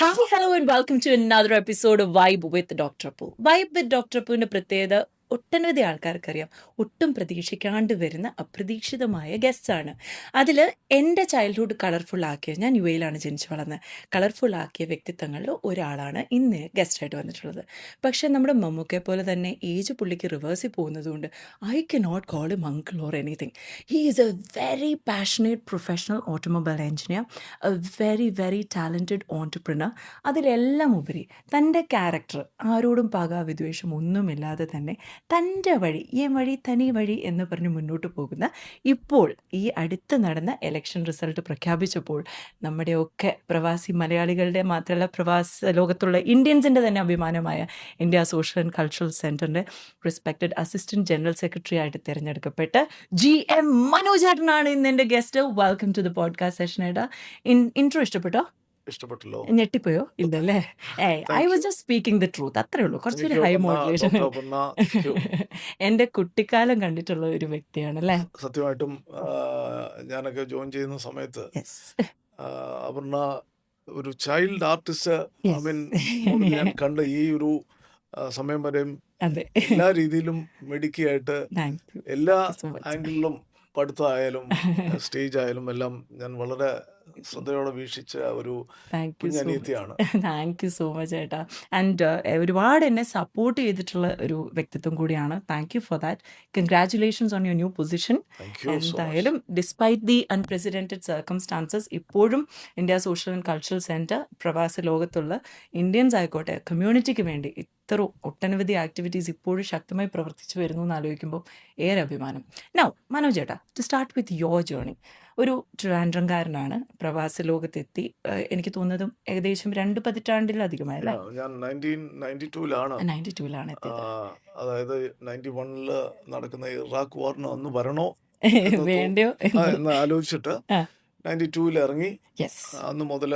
Hi, hello, and welcome to another episode of Vibe with Dr. Poo. Vibe with Dr. Pooവിൻ്റെ പ്രത്യേകത ഒട്ടനവധി ആൾക്കാർക്കറിയാം. ഒട്ടും പ്രതീക്ഷിക്കാണ്ട് വരുന്ന അപ്രതീക്ഷിതമായ ഗസ്റ്സ് ആണ്. അതിൽ എൻ്റെ ചൈൽഡ്ഹുഡ് കളർഫുൾ ആക്കിയ, ഞാൻ യു എയിലാണ് ജനിച്ചു വളർന്നത്, കളർഫുൾ ആക്കിയ വ്യക്തിത്വങ്ങളിൽ ഒരാളാണ് ഇന്ന് ഗസ്റ്റായിട്ട് വന്നിട്ടുള്ളത്. പക്ഷേ നമ്മുടെ മമ്മൂക്കയെ പോലെ തന്നെ ഏജ് പുള്ളിക്ക് റിവേഴ്സിൽ പോകുന്നതുകൊണ്ട് I can not call him uncle or anything. He is a very passionate professional automobile engineer, a very talented entrepreneur. അതിലെല്ലാം ഉപരി തൻ്റെ ക്യാരക്ടർ, ആരോടും പകാവിദ്വേഷം ഒന്നുമില്ലാതെ തന്നെ തൻ്റെ വഴി, ഈ വഴി തനി വഴി എന്ന് പറഞ്ഞ് മുന്നോട്ട് പോകുന്ന, ഇപ്പോൾ ഈ അടുത്ത് നടന്ന ഇലക്ഷൻ റിസൾട്ട് പ്രഖ്യാപിച്ചപ്പോൾ നമ്മുടെയൊക്കെ പ്രവാസി മലയാളികളുടെ മാത്രമല്ല പ്രവാസ ലോകത്തുള്ള ഇന്ത്യൻസിൻ്റെ തന്നെ അഭിമാനമായ ഇന്ത്യ സോഷ്യൽ ആൻഡ് കൾച്ചറൽ സെൻറ്ററിൻ്റെ റെസ്പെക്റ്റഡ് അസിസ്റ്റൻറ്റ് ജനറൽ സെക്രട്ടറി ആയിട്ട് തിരഞ്ഞെടുക്കപ്പെട്ട GM മനോജേട്ടനാണ് ഇന്ന് എൻ്റെ guest. Welcome to the podcast session. ഏട്ടാ, ഇൻട്രോ ഇഷ്ടപ്പെട്ടോ? ഇഷ്ടപ്പെട്ടല്ലോ. ഞെട്ടിപ്പോയോ? ഇല്ലല്ലേ? I was just speaking the truth, അത്രേ ഉള്ളൂ. കുറച്ചൊരു ഹൈ മോട്ടിവേഷൻ. എൻ്റെ കുട്ടിക്കാലം കണ്ടിട്ടുള്ള ഒരു വ്യക്തിയാണല്ലേ? സത്യമായിട്ടും ഞാനൊക്കെ ജോയിൻ ചെയ്യുന്ന സമയത്ത് അപർണ ഒരു ചൈൽഡ് ആർട്ടിസ്റ്റ്, ഐ മീൻ ഞാൻ കണ്ട ഈ ഒരു സമയം വരെയും എല്ലാ രീതിയിലും മിടുക്കിയായിട്ട് എല്ലാ ആംഗിളിലും പഠിത്തമായാലും സ്റ്റേജ് ആയാലും എല്ലാം ഞാൻ വളരെ ശ്രദ്ധയോടെ വീക്ഷിച്ച ഒരു കുഞ്ഞനിയത്തിയാണ്. താങ്ക് യു സോ മച്ച് ഏട്ടാ. ആൻഡ് ഒരുപാട് എന്നെ സപ്പോർട്ട് ചെയ്തിട്ടുള്ള ഒരു വ്യക്തിത്വം കൂടിയാണ്. Thank you for that. Congratulations on your new position. എന്തായാലും ഡിസ്പൈറ്റ് ദി അൺപ്രസിഡന്റഡ് സർക്കംസ്റ്റാൻസസ് ഇപ്പോഴും India social and cultural centre പ്രവാസ ലോകത്തുള്ള ഇന്ത്യൻസ് ആയിക്കോട്ടെ കമ്മ്യൂണിറ്റിക്ക് വേണ്ടി ഇത്ര ഒട്ടനവധി ആക്ടിവിറ്റീസ് ഇപ്പോഴും ശക്തമായി പ്രവർത്തിച്ചു വരുന്നു എന്ന് ആലോചിക്കുമ്പോൾ ഏറെ അഭിമാനം. നൗ മനോജ് ഏട്ടാ, to start with your journey. ഒരു ട്രിവാൻഡ്രംകാരനാണ്, പ്രവാസ ലോകത്തെത്തി. എനിക്ക് തോന്നുന്നതും ഏകദേശം 2 പതിറ്റാണ്ടിലധികമായല്ലേ? ഞാൻ 92-ലാണ് എത്തിയത്. അതായത് 91 നടക്കുന്ന ഇറാഖ് വാറിന് അന്ന് വരണോ വേണ്ടയോ എന്ന് ആലോചിച്ചിട്ട് 92 ഇറങ്ങി. അന്ന് മുതൽ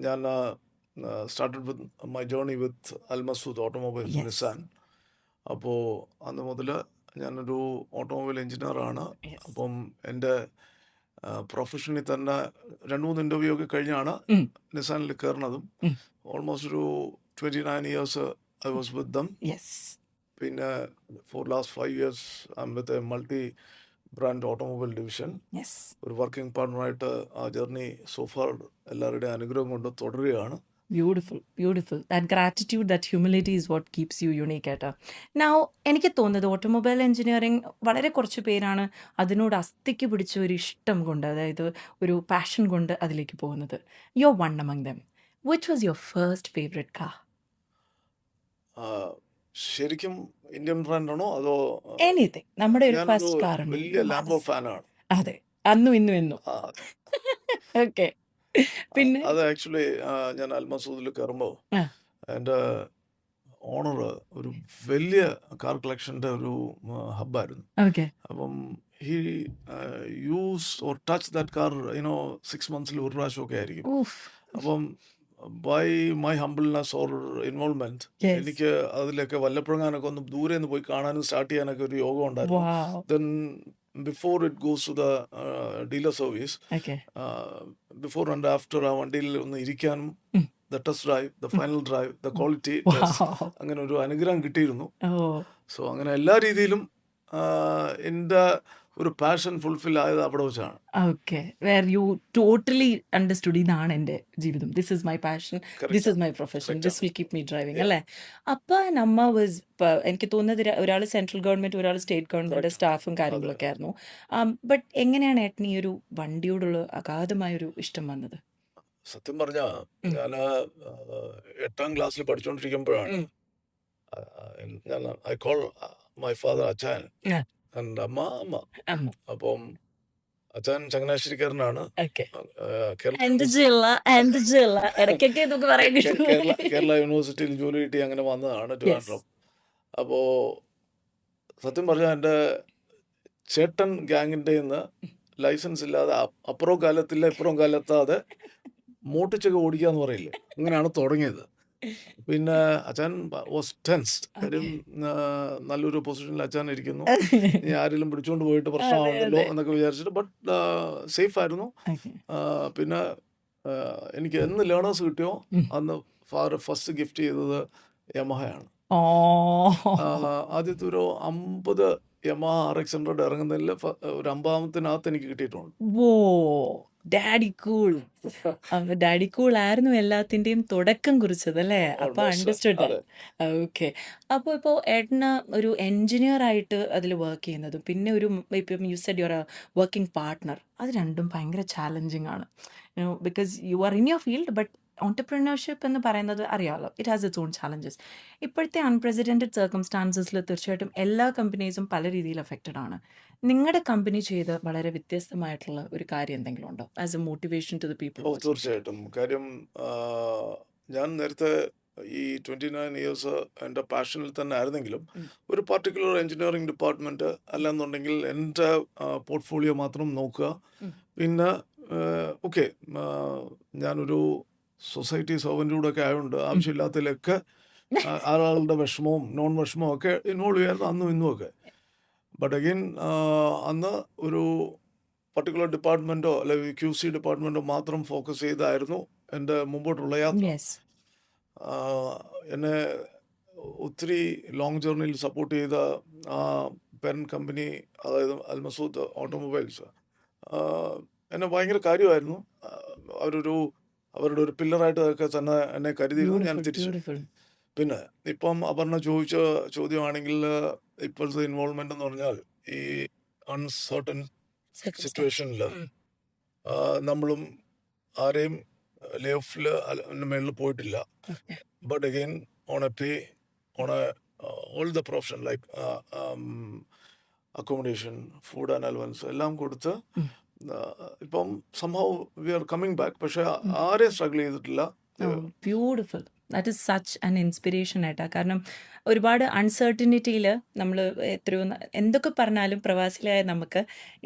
ഞാൻ started with my journey with Al Masood Automobiles, Nissan. അപ്പോൾ അന്ന് മുതൽ ഞാനൊരു ഓട്ടോമൊബൈൽ എഞ്ചിനീയറാണ്. അപ്പം എൻ്റെ പ്രൊഫഷനിൽ തന്നെ 2-3 ഇൻ്റർവ്യൂ ഒക്കെ കഴിഞ്ഞാണ് നിസാനിൽ കയറുന്നതും. ഓൾമോസ്റ്റ് ഒരു 29 years I was with them. പിന്നെ for last 5 years I'm with a multi brand automobile division. ഒരു വർക്കിംഗ് പാർട്ണറായിട്ട് ആ ജേർണി സോഫാർ എല്ലാവരുടെയും അനുഗ്രഹം കൊണ്ട് തുടരുകയാണ്. Beautiful. That gratitude, that humility is what keeps you unique ഏട്ടാ. Now, എനിക്ക് തോന്നുന്നത് ഓട്ടോമൊബൈൽ എഞ്ചിനീയറിംഗ് വളരെ കുറച്ച് പേരാണ് അതിനോട് അസ്ഥിക്ക് പിടിച്ച ഒരു ഇഷ്ടം കൊണ്ട്, അതായത് ഒരു പാഷൻ കൊണ്ട് അതിലേക്ക് പോകുന്നത്. You're one among them. Which was your first favorite car? ശരിക്കും ഇന്ത്യൻ ബ്രാൻഡാണോ അതോ എനിത്തിങ്? നമ്മുടെ ഒരു ഫസ്റ്റ് കാർ വലിയ ലാംബോ ഫാനാണ്. അതെ, അന്നും ഇന്നും എന്നും. ഓക്കെ. പിന്നെ അത് ആക്ച്വലി ഞാൻ അൽമസൂദിൽ കയറുമ്പോൾ എൻ്റെ ഓണർ ഒരു വലിയ കാർ കളക്ഷൻ്റെ ഒരു ഹബ്ബായിരുന്നു. അപ്പം he use or touch that car 6 months ഒരു പ്രാവശ്യമൊക്കെ ആയിരിക്കും. അപ്പം by my humbleness or involvement എനിക്ക് അതിലൊക്കെ വല്ലപ്പോഴങ്ങാനൊക്കെ ഒന്ന് ദൂരെ നിന്ന് പോയി കാണാനും സ്റ്റാർട്ട് ചെയ്യാനൊക്കെ ഒരു യോഗം ഉണ്ടായിരുന്നു. Then before it goes to the dealer service, before and after ആ വണ്ടിയിൽ ഒന്ന് ഇരിക്കാനും, the test drive, the final drive, the quality test, അങ്ങനെ ഒരു അനുഗ്രഹം കിട്ടിയിരുന്നു. സോ അങ്ങനെ എല്ലാ രീതിയിലും എൻ്റെ ഒരു പാഷൻ ഫുൾഫിൽ ആയത് അവിടെ വെച്ചാണ്. Okay, where you totally understood, ഇതാണ് എൻ്റെ ജീവിതം, this is my passion, this is my profession, this will keep me driving അല്ലേ? അപ്പം നമ്മ വാസ്, എനിക്ക് തോന്നുന്നത് ഒരാൾ സെൻട്രൽ ഗവൺമെൻറ്, ഒരാൾ സ്റ്റേറ്റ് ഗവൺമെൻറ് സ്റ്റാഫും കാര്യങ്ങളൊക്കെ ആയിരുന്നു. ബട്ട് എങ്ങനെയാണ് ഏട്ടന് ഈ ഒരു വണ്ടിയോടുള്ള അഗാധമായൊരു ഇഷ്ടം വന്നത്? സത്യം പറഞ്ഞാൽ ഞാൻ 8th ക്ലാസ്സിൽ പഠിച്ചുകൊണ്ടിരിക്കുമ്പോഴാണ് ഐ കോൾ മൈ ഫാദർ അച്ചാൻ ആൻഡ് അമ്മ അമ്മ. അപ്പം അച്ഛൻ ചങ്ങനാശ്ശേരിക്കാരനാണ്. കേരള യൂണിവേഴ്സിറ്റിയിൽ ജോലി കിട്ടി അങ്ങനെ വന്നതാണ് ട്രിവാൻഡ്രം. അപ്പോൾ സത്യം പറഞ്ഞാൽ എൻ്റെ ചേട്ടൻ ഗ്യാങ്ങിൻ്റെ നിന്ന് ലൈസൻസ് ഇല്ലാതെ അപ്പുറവും കാലത്തില്ല ഇപ്പുറവും കാലത്താതെ മോട്ടിച്ചൊക്കെ ഓടിക്കാന്ന് പറയില്ലേ, അങ്ങനെയാണ് തുടങ്ങിയത്. പിന്നെ അച്ഛൻ വാസ് ടെൻസ്ഡ്. കാര്യം നല്ലൊരു പൊസിഷനിൽ അച്ഛൻ ഇരിക്കുന്നു, ഇനി ആരെങ്കിലും പിടിച്ചുകൊണ്ട് പോയിട്ട് പ്രശ്നമാണല്ലോ എന്നൊക്കെ വിചാരിച്ചിട്ട്. ബട്ട് സേഫ് ആയിരുന്നു. പിന്നെ എനിക്ക് എന്ന് ലേണേഴ്സ് കിട്ടിയോ ഉം. അന്ന് ഫാദർ ഫസ്റ്റ് ഗിഫ്റ്റ് ചെയ്തത് യമഹയാണ്. ഓ ആദ്യത്തെ ഒരു 50 യമഹ RX100 ഇറങ്ങുന്നതിൽ ഒരു 50-ത്തിനകത്ത് എനിക്ക് കിട്ടിയിട്ടുണ്ട്. വോ ഡാഡി കൂൾ. അപ്പൊ ഡാഡി കൂൾ ആയിരുന്നു എല്ലാത്തിന്റെയും തുടക്കം കുറിച്ചത് അല്ലേ? അപ്പൊ Almost, അണ്ടർസ്റ്റുഡ്. അതെ. ഓക്കെ. അപ്പോൾ ഇപ്പോൾ ഏട്ടന് ഒരു എൻജിനീയർ ആയിട്ട് അതിൽ വർക്ക് ചെയ്യുന്നതും പിന്നെ ഒരു ഇപ്പം you said your working partner, അത് രണ്ടും ഭയങ്കര ചാലഞ്ചിങ് ആണ്. Because you are in your field but entrepreneurship എന്ന് പറയുന്നത് അറിയാമല്ലോ, it has it's on challenges. ഇപ്പോഴത്തെ അൺപ്രസിഡൻറ്റഡ് സർക്കംസ്റ്റാൻസസിൽ തീർച്ചയായിട്ടും എല്ലാ കമ്പനീസും പല രീതിയിൽ അഫക്റ്റഡ് ആണ്. നിങ്ങളുടെ കമ്പനി ചെയ്ത വളരെ വ്യത്യസ്തമായിട്ടുള്ള ഒരു കാര്യം എന്തെങ്കിലും ഉണ്ടോ as a motivation to the people? തീർച്ചയായിട്ടും. കാര്യം ഞാൻ നേരത്തെ ഈ 29 ഇയേഴ്സ് എൻ്റെ പാഷനിൽ തന്നെ ആയിരുന്നെങ്കിലും ഒരു പർട്ടിക്കുലർ എഞ്ചിനീയറിംഗ് ഡിപ്പാർട്ട്മെൻറ്റ് അല്ലെന്നുണ്ടെങ്കിൽ എൻ്റെ പോർട്ട്ഫോളിയോ മാത്രം നോക്കുക. പിന്നെ ഓക്കെ, ഞാനൊരു സൊസൈറ്റി സർവൻ്റ് കൂടെ ഒക്കെ ആയതുകൊണ്ട് ആവശ്യമില്ലാത്തതിലൊക്കെ ആളുകളുടെ വിഷമവും നോൺ വിഷമവും ഒക്കെ ഇൻവോൾവ് ചെയ്യായിരുന്നു അന്നും ഇന്നും ഒക്കെ. ബട്ട് അഗെയിൻ അന്ന് ഒരു പർട്ടിക്കുലർ ഡിപ്പാർട്ട്മെൻറ്റോ അല്ലെങ്കിൽ QC ഡിപ്പാർട്ട്മെൻറ്റോ മാത്രം ഫോക്കസ് ചെയ്തായിരുന്നു എൻ്റെ മുമ്പോട്ടുള്ള യാത്ര. യെസ്. എന്നെ ഒത്തിരി ലോങ് ജേർണിയിൽ സപ്പോർട്ട് ചെയ്ത ആ പെൻ കമ്പനി, അതായത് അൽമസൂദ് ഓട്ടോമൊബൈൽസ്, എന്നെ ഭയങ്കര കാര്യമായിരുന്നു. അവരുടെ ഒരു പില്ലറായിട്ട് ഒക്കെ തന്നെ എന്നെ കരുതിയിരുന്നു. ഞാൻ തിരിച്ചു. ബ്യൂട്ടിഫുൾ. പിന്നെ ഇപ്പം അപർണ ചോദിച്ച ചോദ്യമാണെങ്കിൽ ഇപ്പോഴത്തെ ഇൻവോൾവ്മെന്റ് എന്ന് പറഞ്ഞാൽ ഈ അൺസർട്ടൻ സിറ്റുവേഷനിൽ നമ്മളും ആരെയും ലേ ഓഫിൽ മേളിൽ പോയിട്ടില്ല. But again on A pay on all the profession like accommodation, food and allowance എല്ലാം കൊടുത്ത് ഇപ്പം സംഭവം വി ആർ കമ്മിങ് ബാക്ക്. പക്ഷെ ആരെയും സ്ട്രഗിൾ ചെയ്തിട്ടില്ല. Beautiful. That is such an inspiration ഏട്ടാ. കാരണം ഒരുപാട് അൺസർട്ടനിറ്റിയിൽ നമ്മൾ എത്രയോ എന്തൊക്കെ പറഞ്ഞാലും പ്രവാസികളായ നമുക്ക്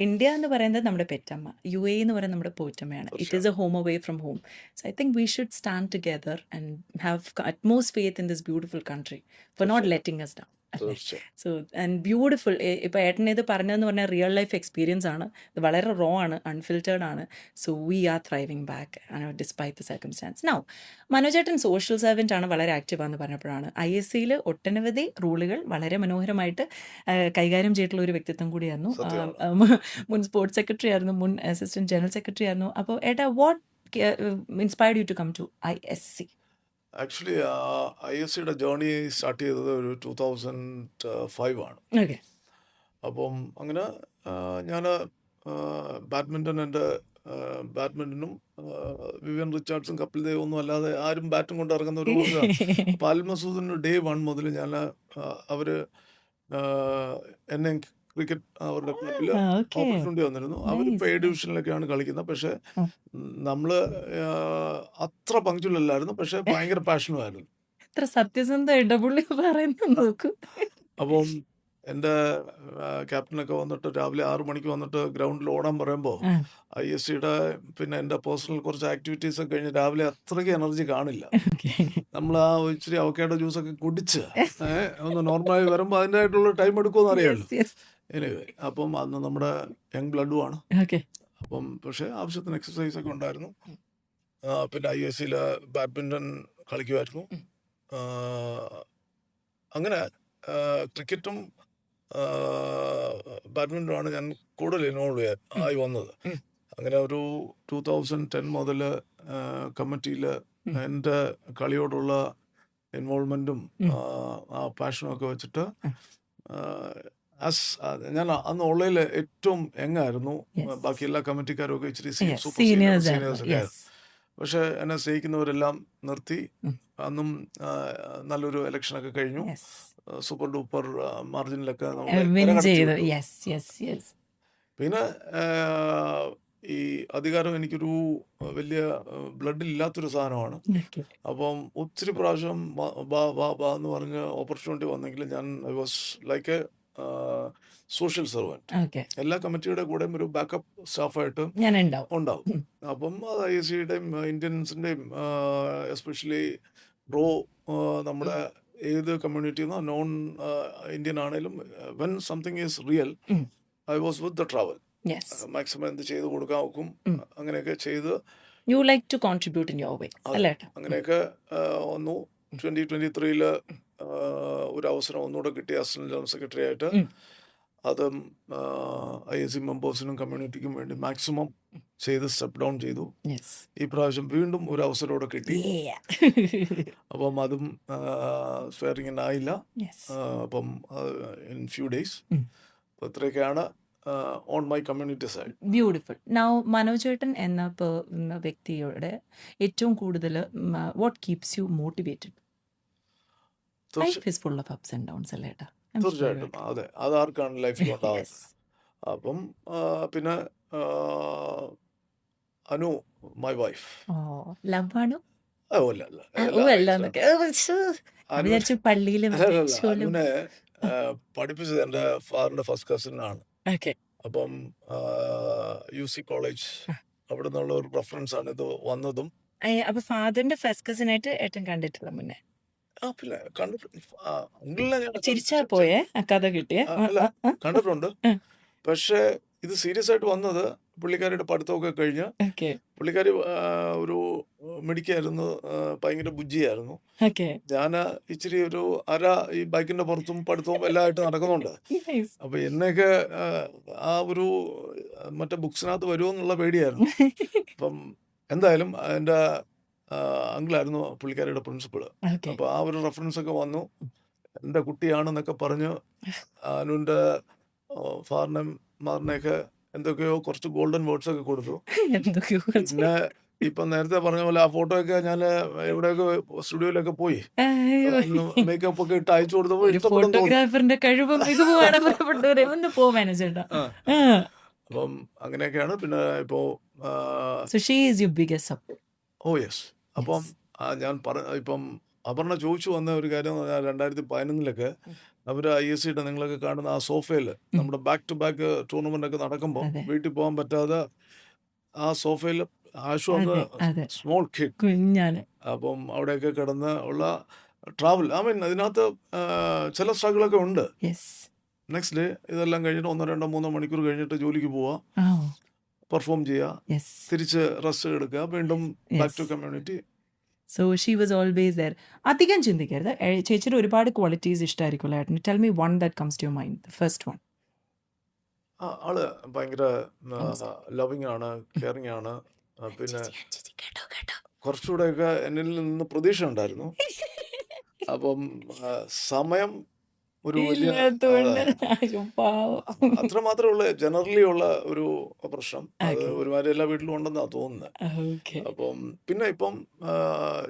ഇന്ത്യ എന്ന് പറയുന്നത് നമ്മുടെ പെറ്റമ്മ, UAE എന്ന് പറയുന്നത് നമ്മുടെ പോറ്റമ്മയാണ്. It is a home away from home. So I think we should stand together and have utmost faith in this beautiful country for not letting us down. So and beautiful. ഇപ്പോൾ ഏട്ടൻ ഇത് പറഞ്ഞതെന്ന് പറഞ്ഞാൽ real life experience ആണ്. ഇത് വളരെ raw ആണ്, unfiltered ആണ്. So we are thriving back despite the circumstances. Now മനോജേട്ടൻ സോഷ്യൽ സർവൻ്റ് ആണ്, വളരെ ആക്റ്റീവാന്ന് പറഞ്ഞപ്പോഴാണ് ISCയിൽ ഒട്ടനവധി റൂളുകൾ വളരെ മനോഹരമായിട്ട് കൈകാര്യം ചെയ്തിട്ടുള്ള ഒരു വ്യക്തിത്വം കൂടിയായിരുന്നു. മുൻ സ്പോർട്സ് സെക്രട്ടറി ആയിരുന്നു, മുൻ അസിസ്റ്റന്റ് ജനറൽ സെക്രട്ടറി ആയിരുന്നു. അപ്പോൾ ഏട്ടാ, what inspired you to come to ISC? Actually ISCയുടെ ജേർണി സ്റ്റാർട്ട് ചെയ്തത് ഒരു 2005 ആണ്. ഓക്കെ. അപ്പം അങ്ങനെ ഞാൻ ബാഡ്മിൻ്റനും വിവിയൻ റിച്ചാർഡ്സും കപിൽ ദേവ് ഒന്നും അല്ലാതെ ആരും ബാറ്റും കൊണ്ട് ഇറങ്ങുന്ന ഒരു അപ്പോൾ അൽ മസൂദിന് ഡേ 1 മുതൽ ഞാൻ അവർ എന്നെ ക്രിക്കറ്റ് അവരുടെ ക്ലബിൽ ഓപ്പർച്യൂണിറ്റി വന്നിരുന്നു. അവരിപ്പോൾ A ഡിവിഷനിലൊക്കെയാണ് കളിക്കുന്നത്. പക്ഷേ നമ്മൾ അത്ര പങ്ക്ച്വൽ അല്ലായിരുന്നു, പക്ഷേ ഭയങ്കര പാഷനുമായിരുന്നു. എത്ര സത്യസന്ധമായിട്ട് പുള്ളി പറയുന്നത് നോക്കൂ. അപ്പം എൻ്റെ ക്യാപ്റ്റനൊക്കെ വന്നിട്ട് രാവിലെ 6 മണിക്ക് വന്നിട്ട് ഗ്രൗണ്ടിൽ ഓടാൻ പറയുമ്പോൾ ISCയുടെ പിന്നെ എൻ്റെ പേഴ്സണൽ കുറച്ച് ആക്ടിവിറ്റീസ് ഒക്കെ കഴിഞ്ഞ് രാവിലെ അത്രയ്ക്ക് എനർജി കാണില്ല. നമ്മൾ ആ ഇച്ചിരി അവക്കാഡോ ജ്യൂസൊക്കെ കുടിച്ച് ഒന്ന് നോർമലായി വരുമ്പോൾ അതിൻ്റെതായിട്ടുള്ള ടൈം എടുക്കുമെന്ന് അറിയാമല്ലോ. എനിവേ, അപ്പം അന്ന് നമ്മുടെ യങ് ബ്ലഡുമാണ്. അപ്പം പക്ഷേ ആവശ്യത്തിന് എക്സസൈസ് ഒക്കെ ഉണ്ടായിരുന്നു. പിന്നെ ISCയിൽ ബാഡ്മിൻ്റൺ കളിക്കുമായിരുന്നു. അങ്ങനെ ക്രിക്കറ്റും ബാഡ്മിൻ്റനുമാണ് ഞാൻ കൂടുതൽ ഇൻവോൾവ് ആയി വന്നത്. അങ്ങനെ ഒരു 2010 മുതൽ കമ്മിറ്റിയിൽ എൻ്റെ കളിയോടുള്ള ഇൻവോൾവ്മെൻറ്റും ആ പാഷനും ഒക്കെ വെച്ചിട്ട് ഞാൻ അന്ന് ഓൺലൈനിൽ ഏറ്റവും യങ്ങായിരുന്നു. ബാക്കി എല്ലാ കമ്മിറ്റിക്കാരും ഒക്കെ ഇച്ചിരി സൂപ്പർ സീനിയേഴ്സ് ഒക്കെ ആയിരുന്നു. പക്ഷെ എന്നെ സ്നേഹിക്കുന്നവരെല്ലാം നിർത്തി. അന്നും നല്ലൊരു ഇലക്ഷനൊക്കെ കഴിഞ്ഞു. സൂപ്പർ ഡൂപ്പർ മാർജിനിലൊക്കെ പിന്നെ ഈ അധികാരം എനിക്കൊരു വലിയ ബ്ലഡിൽ ഇല്ലാത്തൊരു സാധനമാണ്. അപ്പം ഒത്തിരി പ്രാവശ്യം ബാ എന്ന് പറഞ്ഞ് ഓപ്പർച്യൂണിറ്റി വന്നെങ്കിലും ഞാൻ I was like A social servant. എല്ലാ കമ്മിറ്റിയുടെ കൂടെയും ഒരു ബാക്കപ്പ് സ്റ്റാഫായിട്ട് ഉണ്ടാവും. അപ്പം അത് ISCയുടെയും ഇന്ത്യൻസിൻ്റെയും എസ്പെഷ്യലി ബ്രോ നമ്മുടെ ഏത് കമ്മ്യൂണിറ്റിന്നോ നോൺ ഇന്ത്യൻ ആണെങ്കിലും when something is real I was with the travel. Maximum എന്ത് ചെയ്ത് കൊടുക്കാൻ നോക്കും. അങ്ങനെയൊക്കെ ചെയ്ത് you like to contribute in your way അല്ലേ ഏട്ടാ? അങ്ങനെയൊക്കെ വന്നു. 2023 ഒരു അവസരം ഒന്നുകൂടെ കിട്ടി അസിസ്റ്റന്റ് ജനറൽ സെക്രട്ടറി ആയിട്ട്. അതും IAC മെമ്പേഴ്സിനും കമ്മ്യൂണിറ്റിക്കും വേണ്ടി മാക്സിമം ചെയ്ത് സ്റ്റെപ്പ് ഡൗൺ ചെയ്തു. ഈ പ്രാവശ്യം വീണ്ടും ഒരു അവസരം കിട്ടി. അപ്പം അതും സ്വയറിങ്ങിനായില്ല. അപ്പം ഇൻ ഫ്യൂ ഡേയ്സ് അത്രയൊക്കെയാണ് on my community side. Beautiful. Now Manoj ഏട്ടൻ എന്ന വ്യക്തിയുടെ ഏറ്റവും കൂടുതൽ what keeps you motivated? Life is full of ups and downs അല്ലേ ഏട്ടാ? തീർച്ചയായിട്ടും അതെ, അതാർക്കാണ് ലൈഫിൽ ഉണ്ടാവുന്നത്. അപ്പം പിന്നെ അനു മൈ വൈഫ്. ലവ് ആണോ? അനുവിനെ പഠിപ്പിച്ചത് എൻ്റെ ഫാദറിന്റെ ഫസ്റ്റ് കസിൻ ആണ്. അപ്പം UC കോളേജ് അവിടെ നിന്നുള്ള ഒരു റെഫറൻസ് ആണ് ഇത് വന്നതും. അപ്പൊ ഫാദറിന്റെ ഫസ്റ്റ് കസിൻ ആയിട്ട് ഏട്ടൻ കണ്ടിട്ടില്ല മുന്നേ? പിന്നെ ചിരിച്ചാ പോയേ കഥ കിട്ടിയ കണ്ടിട്ടുണ്ട്. പക്ഷെ ഇത് സീരിയസ് ആയിട്ട് വന്നത് പുള്ളിക്കാരിയുടെ പഠിത്തമൊക്കെ കഴിഞ്ഞ് പുള്ളിക്കാരി ഒരു മിടുക്കിയായിരുന്നു, ഭയങ്കര ബുജ്ജിയായിരുന്നു. ഞാൻ ഇച്ചിരി ഒരു ഈ ബൈക്കിന്റെ പുറത്തും പഠിത്തവും എല്ലാം ആയിട്ട് നടക്കുന്നുണ്ട്. അപ്പൊ എന്നെയൊക്കെ ആ ഒരു മറ്റേ ബുക്സിനകത്ത് വരുമോ എന്നുള്ള പേടിയായിരുന്നു. അപ്പം എന്തായാലും എൻ്റെ അങ്കിളായിരുന്നു പുള്ളിക്കാരിയുടെ പ്രിൻസിപ്പള്. അപ്പൊ ആ ഒരു റെഫറൻസ് ഒക്കെ വന്നു. എൻ്റെ കുട്ടിയാണെന്നൊക്കെ പറഞ്ഞ് അനുവിന്റെ ഫാദറിനെയും മദറിനെയൊക്കെ എന്തൊക്കെയോ കുറച്ച് ഗോൾഡൻ വേർഡ്സ് ഒക്കെ കൊടുത്തു. പിന്നെ ഇപ്പൊ നേരത്തെ പറഞ്ഞ പോലെ ആ ഫോട്ടോ ഒക്കെ ഞാൻ എവിടെയൊക്കെ സ്റ്റുഡിയോയിലൊക്കെ പോയി മേക്കപ്പ് ഒക്കെ ഇട്ട് അയച്ചു കൊടുത്തപ്പോ ഫോട്ടോഗ്രാഫറിന്റെ കഴിവും അപ്പം അങ്ങനെയൊക്കെയാണ്. പിന്നെ ഇപ്പോ യെസ്. അപ്പം ഞാൻ ഇപ്പം അപർണ ചോദിച്ചു വന്ന ഒരു കാര്യം എന്ന് പറഞ്ഞാൽ 2011 അവർ IACയുടെ നിങ്ങളൊക്കെ കാണുന്ന ആ സോഫയിൽ നമ്മുടെ ബാക്ക് ടു ബാക്ക് ടൂർണമെന്റ് ഒക്കെ നടക്കുമ്പോൾ വീട്ടിൽ പോകാൻ പറ്റാതെ ആ സോഫയിൽ ആശു സ്മോൾ കിഡ്. അപ്പം അവിടെയൊക്കെ കിടന്ന് ഉള്ള ട്രാവൽ, അതിനകത്ത് ചില സ്ട്രഗിളൊക്കെ ഉണ്ട്. നെക്സ്റ്റ് ഡേ ഇതെല്ലാം കഴിഞ്ഞിട്ട് 1, 2, 3 മണിക്കൂർ കഴിഞ്ഞിട്ട് ജോലിക്ക് പോവാ, പെർഫോം ചെയ്യുക, തിരിച്ച് റെസ്റ്റ് എടുക്കുക, വീണ്ടും back to community. So she was always there. അധികം ചിന്തിക്കരുത്. ചേച്ചിയുടെ ഒരുപാട് ക്വാളിറ്റീസ് ഇഷ്ടമായിരിക്കുമല്ലോ ഏട്ടന്. Tell me one that comes to your mind, the first one. ആള് ഭയങ്കര ലവിങ് ആണ്, കെയറിങ് ആണ്. പിന്നെ കുറച്ചുകൂടെയൊക്കെ എന്നിൽ നിന്ന് പ്രതീക്ഷ ഉണ്ടായിരുന്നു. അപ്പം സമയം ഒരു വലിയ അത്ര മാത്രമേ ഉള്ളൂ ജനറലി ഉള്ള ഒരു പ്രശ്നം. അത് ഒരുമാതിരി എല്ലാ വീട്ടിലും ഉണ്ടെന്നാ തോന്നുന്നത്. അപ്പം പിന്നെ ഇപ്പം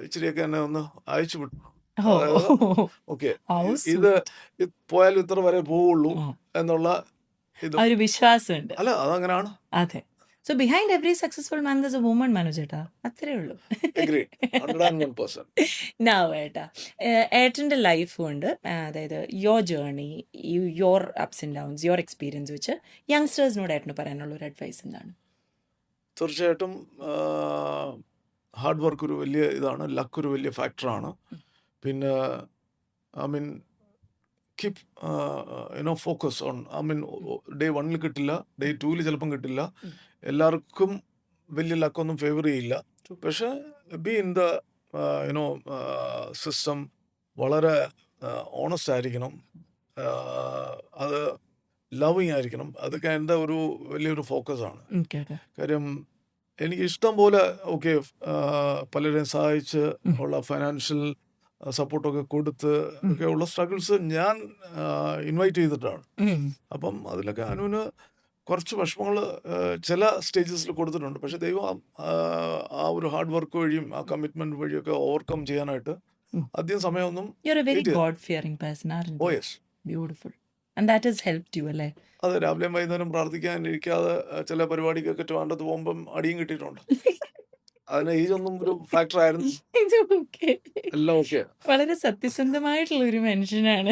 ഇച്ചിരിയൊക്കെ എന്നെ ഒന്ന് അയച്ചു വിട്ടു. ഓക്കെ, ഇത് പോയാലും ഇത്ര വരെ പോവുള്ളൂ എന്നുള്ള ഒരു വിശ്വാസമുണ്ട്. അല്ല, അതങ്ങനെയാണ്. അതെ. So behind every successful man there's a woman, Manoj ഏട്ടാ. അത്രേ ഉള്ളൂ. ഏട്ടാ, ഏട്ടൻ്റെ ലൈഫ് കൊണ്ട്, അതായത് your journey, your ups and downs, your experience വെച്ച് യങ്സ്റ്റേഴ്സിനോട് ഏട്ടന് പറയാനുള്ള ഒരു അഡ്വൈസ് എന്താണ്? തീർച്ചയായിട്ടും ഹാർഡ് വർക്ക് ഒരു വലിയ ഇതാണ്, ലക്ക് ഒരു വലിയ ഫാക്ടറാണ്. പിന്നെ കീപ് ഫോക്കസ് ഓൺ. ഡേ 1 കിട്ടില്ല, ഡേ 2 ചിലപ്പം കിട്ടില്ല. എല്ലാവർക്കും വലിയ ലക്കൊന്നും ഫേവർ ചെയ്യില്ല. പക്ഷെ ബി ഇൻ ദ സിസ്റ്റം, വളരെ ഓണസ്റ്റ് ആയിരിക്കണം, അത് ലവിങ് ആയിരിക്കണം. അതൊക്കെ എൻ്റെ ഒരു വലിയൊരു ഫോക്കസാണ്. കാര്യം എനിക്ക് ഇഷ്ടം പോലെ പലരെയും സഹായിച്ച് ഉള്ള ഫൈനാൻഷ്യൽ സപ്പോർട്ടൊക്കെ കൊടുത്ത് ഒക്കെ ഉള്ള സ്ട്രഗിൾസ് ഞാൻ ഇൻവൈറ്റ് ചെയ്തിട്ടാണ്. അപ്പം അതിലൊക്കെ അനുവിന് കുറച്ച് വിഷമങ്ങൾ ചില സ്റ്റേജസിൽ കൊടുത്തിട്ടുണ്ട്. പക്ഷെ ദൈവം ആ ഒരു ഹാർഡ് വർക്ക് വഴിയും ആ കമ്മിറ്റ്മെന്റ് വഴിയൊക്കെ ഓവർകം ചെയ്യാനായിട്ട് അധികം സമയമൊന്നും. അതെ, രാവിലെയും വൈകുന്നേരം പ്രാർത്ഥിക്കാൻ ഇരിക്കാതെ ചില പരിപാടിക്കൊക്കെ ട്രിവാൻഡ്രത്ത് പോകുമ്പം അടിയും കിട്ടിയിട്ടുണ്ട്. അതിന് ഏജൊന്നും ഒരു ഫാക്ടർ ആയിരുന്നു. എല്ലാം ഓക്കെ. വളരെ സത്യസന്ധമായിട്ടുള്ള ഒരു മനുഷ്യനാണ്.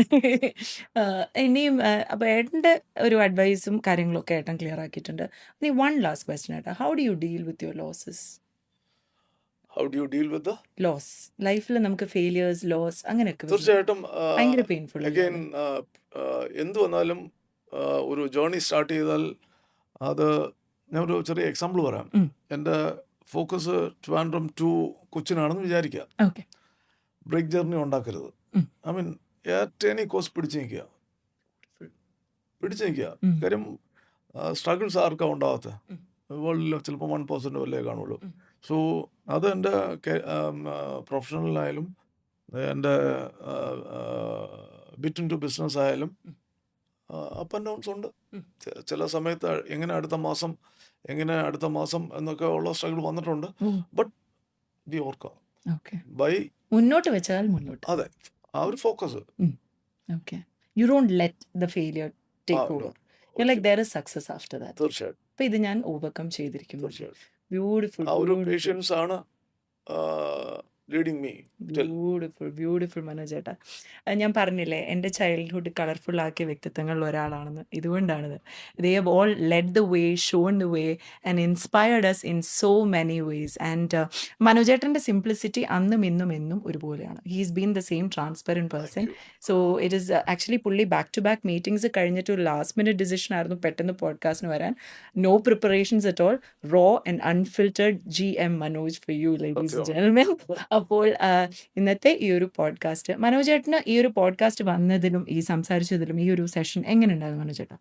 ഇനിയും അപ്പൊ ഏട്ടൻ്റെ ഒരു അഡ്വൈസും കാര്യങ്ങളൊക്കെ ഏട്ടൻ ക്ലിയർ ആക്കിയിട്ടുണ്ട്. ഇനി വൺ ലാസ്റ്റ് ക്വസ്റ്റ്യൻ ഏട്ടാ, how do you deal with your losses? How do you deal with the loss? ലൈഫിൽ നമുക്ക് ഫെയിലിയേഴ്സ്, ലോസ് അങ്ങനെയൊക്കെ തീർച്ചയായിട്ടും ഭയങ്കര പെയിൻഫുൾ. അഗൈൻ എന്ത് വന്നാലും ഒരു ജേർണി സ്റ്റാർട്ട് ചെയ്താൽ, അത് ഞാൻ ഒരു ചെറിയ എക്സാമ്പിൾ പറയാം. എൻ്റെ ഫോക്കസ് ട്രിവാൻഡ്രം ടു കൊച്ചിനാണെന്ന് വിചാരിക്കുക. ഓക്കെ. ബ്രേക്ക് ജേർണി ഉണ്ടാക്കരുത്. I mean air any cost പിടിച്ചു നിൽക്കുക. കാര്യം സ്ട്രഗിൾസ് ആർക്കാ ഉണ്ടാവാത്ത വേൾഡിൽ ചിലപ്പോൾ 1% വല്ലേ കാണുള്ളൂ. സോ അത് എൻ്റെ പ്രൊഫഷണലായാലും എൻ്റെ ബിറ്റ് ഇൻ ടു ബിസിനസ് ആയാലും അപ്പ് ആൻഡ് ഡൗൺസ് ഉണ്ട്. ചില സമയത്ത് എങ്ങനെ അടുത്ത മാസം എന്നൊക്കെ ഉള്ള സ്ട്രഗിൾ വന്നിട്ടുണ്ട്. ബട്ട് വി ഓർക്കാം ബൈ മുന്നോട്ട് വെച്ചാൽ മുന്നോട്ട്. അതെ, ആ ഒരു focus. Okay. You don't let the failure take over. You like there is success after that. തീർച്ചയായിട്ടും. അപ്പൊ ഇത് ഞാൻ ഓവർകം ചെയ്തിരിക്കുന്നു. ബ്യൂട്ടിഫുൾ. ആ ഒരു പേഷ്യൻസ് ആണ് ലീഡിങ് മീ. ബ്യൂട്ടിഫുൾ മനോജ് ചേട്ടാ. ഞാൻ പറഞ്ഞില്ലേ എൻ്റെ ചൈൽഡ്ഹുഡ് കളർഫുൾ ആക്കിയ വ്യക്തിത്വങ്ങളിൽ ഒരാളാണെന്ന്. ഇതുകൊണ്ടാണിത്. They have all led the way, shown the way and inspired us in so many ways. And Manoj ചേട്ടൻ്റെ സിംപ്ലിസിറ്റി അന്നും ഇന്നും എന്നും ഒരുപോലെയാണ്. He's been the same transparent person. So it is actually പുള്ളി ബാക്ക് ടു ബാക്ക് മീറ്റിംഗ്സ് കഴിഞ്ഞിട്ട് ഒരു last minute decision ആയിരുന്നു പെട്ടെന്ന് പോഡ്കാസ്റ്റിന് വരാൻ. No preparations at all, raw and unfiltered GM Manoj for you ladies and gentlemen. അപ്പോൾ ഇന്നത്തെ ഈ ഒരു പോഡ്കാസ്റ്റ്, മനോജ് ചേട്ടന് ഈ ഒരു പോഡ്കാസ്റ്റ് വന്നതിലും ഈ സംസാരിച്ചതിലും ഈ ഒരു സെഷൻ എങ്ങനെ ഉണ്ടായിരുന്നു മനോജ് ചേട്ടാ?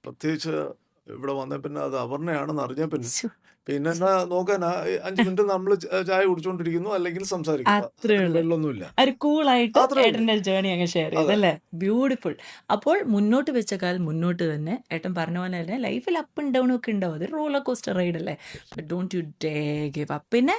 പ്രത്യേകിച്ച് ഇവിടെ വന്ന പിന്നെ അത് അപർണയാണെന്ന് അറിഞ്ഞ പിന്നെ എന്നാ നോക്കാനാ, 5 മിനിറ്റ് നമ്മൾ ചായ കുടിച്ചോണ്ടിരിക്കുന്നു അല്ലെങ്കിൽ സംസാരിക്കുന്നു. ഒരു കൂളായിട്ട് ഏട്ടൻ്റെ ജേർണി അങ്ങ് ഷെയർ ചെയ്തല്ലേ? ബ്യൂട്ടിഫുൾ. അപ്പോൾ മുന്നോട്ട് വെച്ച കാൽ മുന്നോട്ട് തന്നെ. ഏട്ടൻ പറഞ്ഞ പോലെ തന്നെ ലൈഫിൽ അപ്പ് ആൻഡ് ഡൗൺ ഒക്കെ ഉണ്ടാവും. അതൊരു റോളർ കോസ്റ്റർ റൈഡ് അല്ലേ? But don't you dare give up. പിന്നെ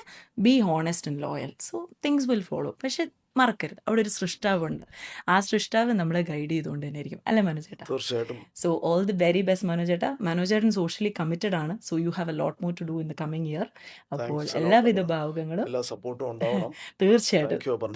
be honest and loyal. So things will follow. പക്ഷെ മറക്കരുത്, അവിടെ ഒരു സൃഷ്ടാവുണ്ട്. ആ സൃഷ്ടാവ് നമ്മളെ ഗൈഡ് ചെയ്തുകൊണ്ട് തന്നെ ആയിരിക്കും, അല്ലേ മനോജ് ചേട്ടാ? തീർച്ചയായിട്ടും. So all the very best Manoj ചേട്ടാ. മനോജ് ചേട്ടൻ സോഷ്യലി കമ്മിറ്റഡ് ആണ്. So you have a lot more to do in the coming year. അപ്പോൾ എല്ലാവിധ ഭാവുകങ്ങളും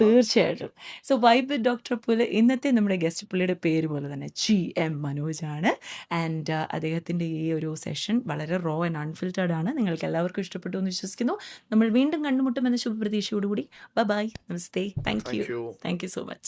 തീർച്ചയായിട്ടും. സോ വൈബ് വിത്ത് ഡോക്ടർ പുല് ഇന്നത്തെ നമ്മുടെ ഗസ്റ്റ് പുള്ളിയുടെ പേര് പോലെ തന്നെ GM മനോജ് ആണ്. ആൻഡ് അദ്ദേഹത്തിൻ്റെ ഈ ഒരു സെഷൻ വളരെ റോ ആൻഡ് അൺഫിൽറ്റേർഡ് ആണ്. നിങ്ങൾക്ക് എല്ലാവർക്കും ഇഷ്ടപ്പെട്ടു എന്ന് വിശ്വസിക്കുന്നു. നമ്മൾ വീണ്ടും കണ്ടുമുട്ടുമെന്ന ശുഭപ്രതീക്ഷയോടുകൂടി ബൈ, നമസ്തേ, താങ്ക് യു so much.